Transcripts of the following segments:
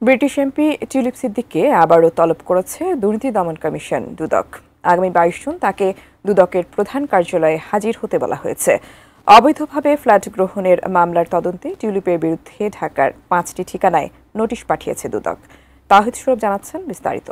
British MP tulip সিদ্দিককে আবারও তলব করেছে দুর্নীতি দমন কমিশন দুদক। আগামী 22 জুন তাকে দুদকের প্রধান কার্যালয়ে হাজির হতে বলা হয়েছে। অবৈধভাবে ফ্ল্যাট গ্রহণের মামলার তদন্তে টিউলিপের বিরুদ্ধে ঢাকার 5টি ঠিকানায় নোটিশ পাঠিয়েছে দুদক। তাহিদ সৌরভ জানাচ্ছেন বিস্তারিত।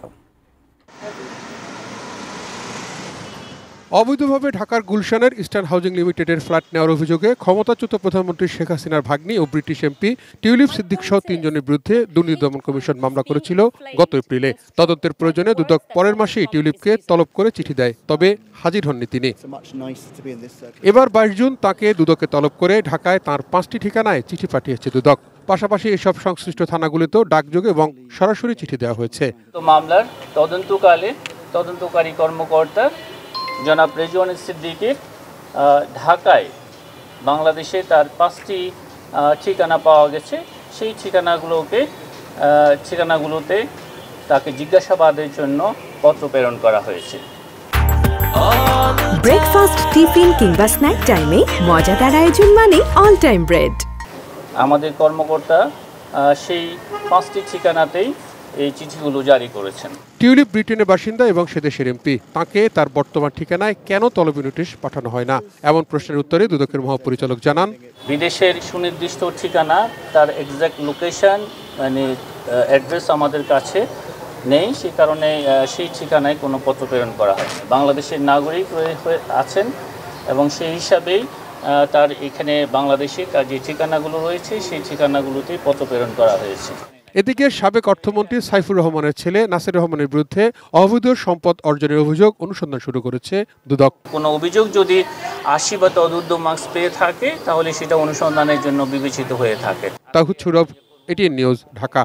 অবৈধভাবে ঢাকার গুলশানের ইস্টার্ন হাউজিং লিমিটেডের ফ্ল্যাট নেওয়ার অভিযোগে ক্ষমতাচ্যুত প্রধানমন্ত্রী শেখ হাসিনার ভাগ্নি ও ব্রিটিশ এমপি টিউলিপ সিদ্দিক সহ 3 জনের বিরুদ্ধে দুর্নীতি দমন কমিশন মামলা করেছিল গত এপ্রিলে। তদন্তের প্রয়োজনে দুদক পরের মাসেই টিউলিপকে তলব করে চিঠি দেয়, তবে হাজির হননি তিনি। এবার 22 জুন তাকে দুদকে তলব করে ঢাকায় তাঁর 5টি ঠিকানায় চিঠি পাঠিয়েছে দুদক। পাশাপাশি এসব সংশ্লিষ্ট থানাগুলিতেও ডাকযোগে এবং সরাসরি চিঠি দেওয়া হয়েছে। মামলার তদন্তকালে তদন্তকারী কর্মকর্তা জনাব রেজওয়ান সিদ্দিকীর ঢাকায় বাংলাদেশে তার 5টি ঠিকানা পাওয়া গেছে। সেই ঠিকানাগুলোতে তাকে জিজ্ঞাসাবাদের জন্য পত্র প্রেরণ করা হয়েছে। ব্রেকফাস্ট, টিফিন কিংবা স্ন্যাক টাইমে মজাদার আয়োজন মানে অল টাইম ব্রেড। আমাদের কর্মকর্তা সেই 5টি ঠিকানাতেই এই চিঠিগুলো জারি করেছেন। টিউলিপ ব্রিটেনের বাসিন্দা এবং সে দেশের এমপি। তাকে তার বর্তমান ঠিকানায় কেন তলবি নোটিশ পাঠানো হয় না, এমন প্রশ্নের উত্তরে দুদকের মহাপরিচালক জানান, বিদেশের সুনির্দিষ্ট ঠিকানা, তার এক্সাক্ট লোকেশন মানে অ্যাড্রেস আমাদের কাছে নেই, সেই কারণে সেই ঠিকানায় কোনো পত্র প্রেরণ করা হয়নি। বাংলাদেশের নাগরিক আছেন এবং সেই হিসাবেই তার এখানে বাংলাদেশে যে ঠিকানাগুলো রয়েছে সেই ঠিকানাগুলোতেই পত্র প্রেরণ করা হয়েছে। এদিকে সাবেক অর্থমন্ত্রী সাইফুর রহমানের ছেলে নাসির রহমানের বিরুদ্ধে অবৈধ সম্পদ অর্জনের অভিযোগ অনুসন্ধান শুরু করেছে দুদক। কোনো অভিযোগ যদি 80 বা তদূর্ধ্ব মার্কস পেয়ে থাকে তাহলে সেটা অনুসন্ধানের জন্য বিবেচিত হয়ে থাকে। তাহিদ সৌরভ, এটিএন নিউজ, ঢাকা।